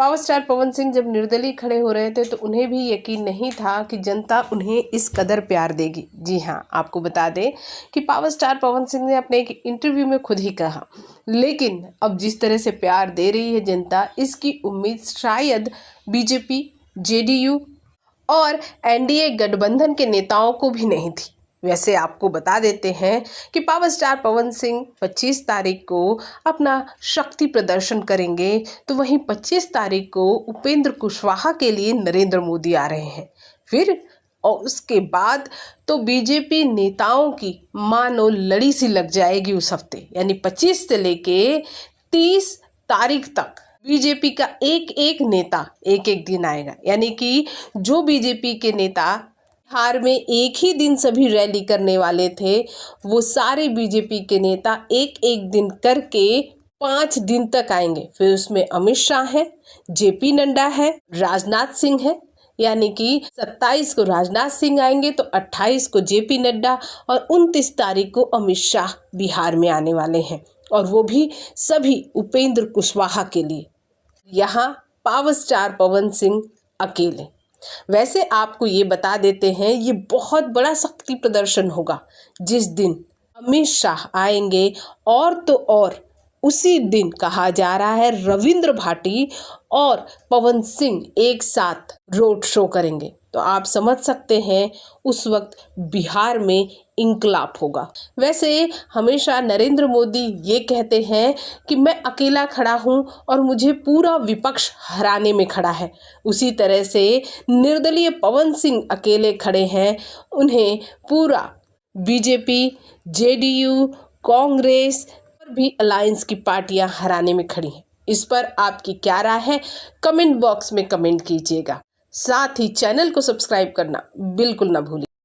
Power star Pawan Singh जब निर्दलीय खड़े हो रहे थे तो उन्हें भी यकीन नहीं था कि जनता उन्हें इस कदर प्यार देगी। जी हाँ, आपको बता दें कि पावर स्टार पवन सिंह ने अपने एक इंटरव्यू में खुद ही कहा, लेकिन अब जिस तरह से प्यार दे रही है जनता, इसकी उम्मीद शायद बीजेपी, जेडीयू और एनडीए गठबंधन के नेताओं को भी नहीं थी। वैसे आपको बता देते हैं कि पावर स्टार पवन सिंह 25 तारीख को अपना शक्ति प्रदर्शन करेंगे, तो वहीं 25 तारीख को उपेंद्र कुशवाहा के लिए नरेंद्र मोदी आ रहे हैं। फिर और उसके बाद तो बीजेपी नेताओं की मानो लड़ी सी लग जाएगी उस हफ्ते, यानी 25 से लेके 30 तारीख तक बीजेपी का एक एक नेता एक एक दिन आएगा। यानी कि जो बीजेपी के नेता बिहार में एक ही दिन सभी रैली करने वाले थे, वो सारे बीजेपी के नेता एक एक दिन करके 5 दिन तक आएंगे। फिर उसमें अमित शाह है, जेपी नड्डा है, राजनाथ सिंह है। यानी कि 27 को राजनाथ सिंह आएंगे तो 28 को जेपी नड्डा और 29 तारीख को अमित शाह बिहार में आने वाले हैं, और वो भी सभी उपेंद्र कुशवाहा के लिए। यहाँ पावर स्टार पवन सिंह अकेले। वैसे आपको ये बता देते हैं, ये बहुत बड़ा शक्ति प्रदर्शन होगा जिस दिन अमित शाह आएंगे, और तो और उसी दिन कहा जा रहा है रविंद्र भाटी और पवन सिंह एक साथ रोड शो करेंगे। तो आप समझ सकते हैं उस वक्त बिहार में इंकलाब होगा। वैसे हमेशा नरेंद्र मोदी ये कहते हैं कि मैं अकेला खड़ा हूँ और मुझे पूरा विपक्ष हराने में खड़ा है। उसी तरह से निर्दलीय पवन सिंह अकेले खड़े हैं, उन्हें पूरा बीजेपी, जेडीयू, कांग्रेस और भी अलायंस की पार्टियां हराने में खड़ी हैं। इस पर आपकी क्या राय है, कमेंट बॉक्स में कमेंट कीजिएगा। साथ ही चैनल को सब्सक्राइब करना बिल्कुल ना भूलिए।